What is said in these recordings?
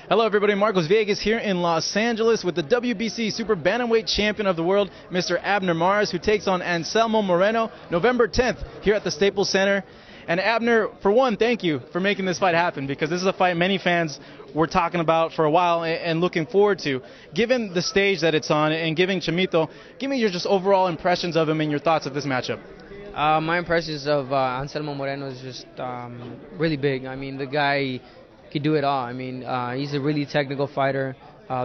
Hello everybody, Marcos Villegas here in Los Angeles with the WBC Super Bantamweight Champion of the World, Mr. Abner Mares, who takes on Anselmo Moreno November 10th here at the Staples Center. And Abner, for one, thank you for making this fight happen, because this is a fight many fans were talking about for a while and looking forward to. Given the stage that it's on and giving Chimito, give me your just overall impressions of him and your thoughts of this matchup. My impressions of Anselmo Moreno is just really big. I mean, the guy could do it all. I mean, he's a really technical fighter.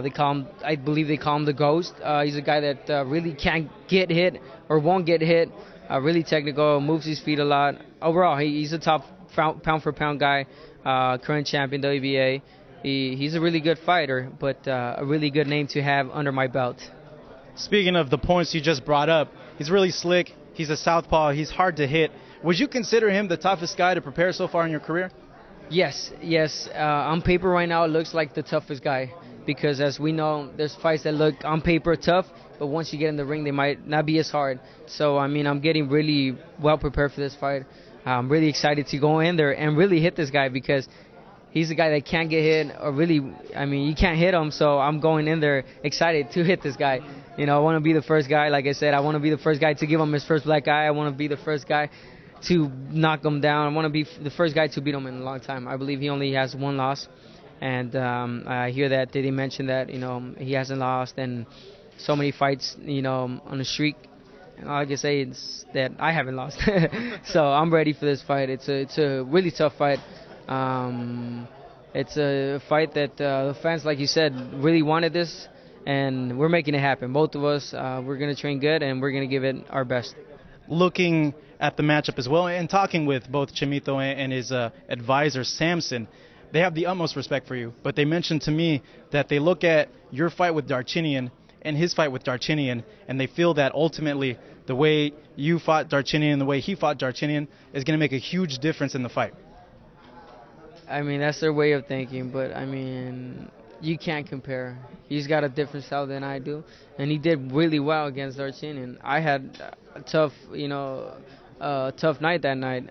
They call him, I believe they call him the Ghost. He's a guy that really can't get hit or won't get hit. Really technical, moves his feet a lot. Overall, he's a top pound for pound guy, current champion WBA. He's a really good fighter, but a really good name to have under my belt. Speaking of the points you just brought up, he's really slick. He's a southpaw. He's hard to hit. Would you consider him the toughest guy to prepare so far in your career? Yes. On paper right now, it looks like the toughest guy, because as we know, there's fights that look on paper tough, but once you get in the ring, they might not be as hard. So, I mean, I'm getting really well prepared for this fight. I'm really excited to go in there and really hit this guy, because he's a guy that can't get hit, or really, I mean, you can't hit him, so I'm going in there excited to hit this guy. You know, I want to be the first guy, like I said, I want to be the first guy to give him his first black eye. I want to be the first guy to knock him down. I want to be the first guy to beat him in a long time. I believe he only has one loss, and I hear that they mentioned that, you know, he hasn't lost and so many fights, you know, on the streak. And all I can say is that I haven't lost. So I'm ready for this fight. It's a really tough fight. It's a fight that the fans, like you said, really wanted this, and we're making it happen. Both of us, we're going to train good, and we're going to give it our best. Looking at the matchup as well, and talking with both Chimito and his advisor, Samson, they have the utmost respect for you, but they mentioned to me that they look at your fight with Darchinyan and his fight with Darchinyan, and they feel that ultimately the way you fought Darchinyan and the way he fought Darchinyan is going to make a huge difference in the fight. I mean, that's their way of thinking, but I mean, you can't compare. He's got a different style than I do, and he did really well against Darchinyan. I had a tough, you know, tough night that night,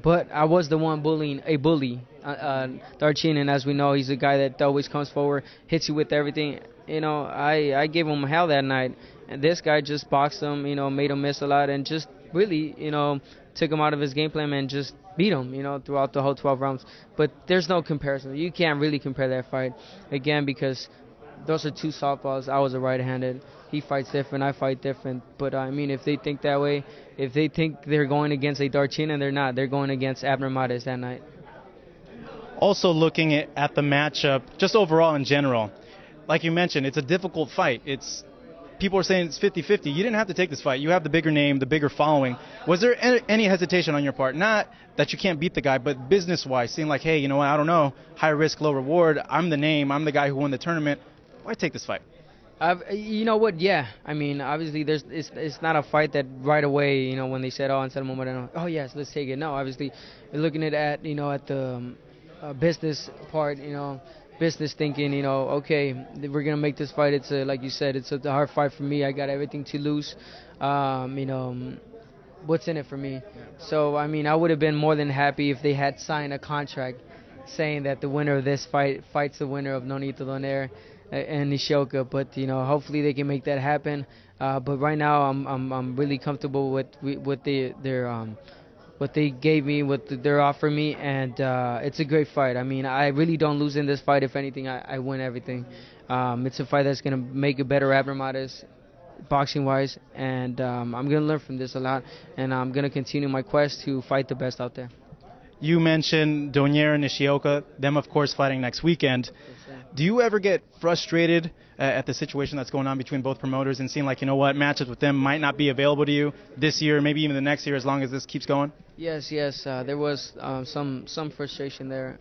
but I was the one bullying a bully. Darchinyan, as we know, he's a guy that always comes forward, hits you with everything. You know, I gave him hell that night, and this guy just boxed him, you know, made him miss a lot, and just really, you know, took him out of his game plan and just beat him, you know, throughout the whole 12 rounds. But there's no comparison. You can't really compare that fight, again, because those are two southpaws. I was a right-handed. He fights different. I fight different. But, I mean, if they think that way, if they think they're going against a Darchinyan, they're not. They're going against Abner Mares that night. Also looking at the matchup, just overall in general, like you mentioned, it's a difficult fight. People are saying it's 50-50. You didn't have to take this fight. You have the bigger name, the bigger following. Was there any hesitation on your part? Not that you can't beat the guy, but business-wise, seeing like, hey, you know what, I don't know, high risk, low reward. I'm the name. I'm the guy who won the tournament. Why take this fight? You know what? Yeah. I mean, obviously, it's not a fight that right away, you know, when they said, oh, Anselmo Moreno, oh, yes, let's take it. No, obviously, looking at you know, at the business part, you know, business thinking, you know, okay, we're gonna make this fight. It's like you said, it's a hard fight for me. I got everything to lose. You know, what's in it for me? So I mean, I would have been more than happy if they had signed a contract saying that the winner of this fight fights the winner of Nonito Donaire and Nishioka. But you know, hopefully they can make that happen. But right now, I'm really comfortable with what they gave me, what they're offering me, and it's a great fight. I mean, I really don't lose in this fight. If anything, I win everything. It's a fight that's going to make a better Abner Mares, boxing-wise, and I'm going to learn from this a lot, and I'm going to continue my quest to fight the best out there. You mentioned Donaire and Nishioka, them, of course, fighting next weekend. Do you ever get frustrated at the situation that's going on between both promoters and seeing like, you know what, matches with them might not be available to you this year, maybe even the next year, as long as this keeps going? Yes. There was some frustration there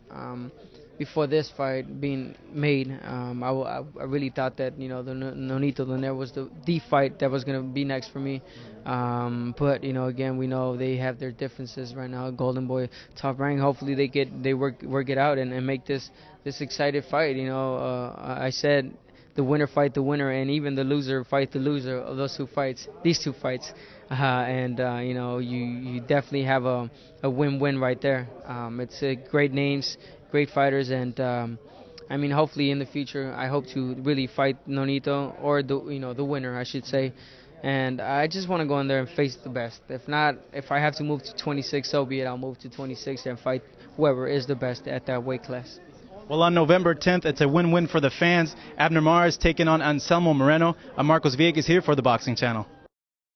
before this fight being made. I really thought that, you know, the Nonito Donaire was the fight that was going to be next for me. But you know, again, we know they have their differences right now. Golden Boy, Top Rank. Hopefully they work it out and make this excited fight. You know, I said the winner fight the winner, and even the loser fight the loser of these two fights. And you know, you definitely have a win-win right there. It's great names, great fighters, and I mean, hopefully in the future, I hope to really fight Nonito, or the winner, I should say. And I just want to go in there and face the best. If not, if I have to move to 26, so be it. I'll move to 26 and fight whoever is the best at that weight class. Well, on November 10th, it's a win-win for the fans. Abner Mares taking on Anselmo Moreno. I'm Marcos Villegas here for the Boxing Channel.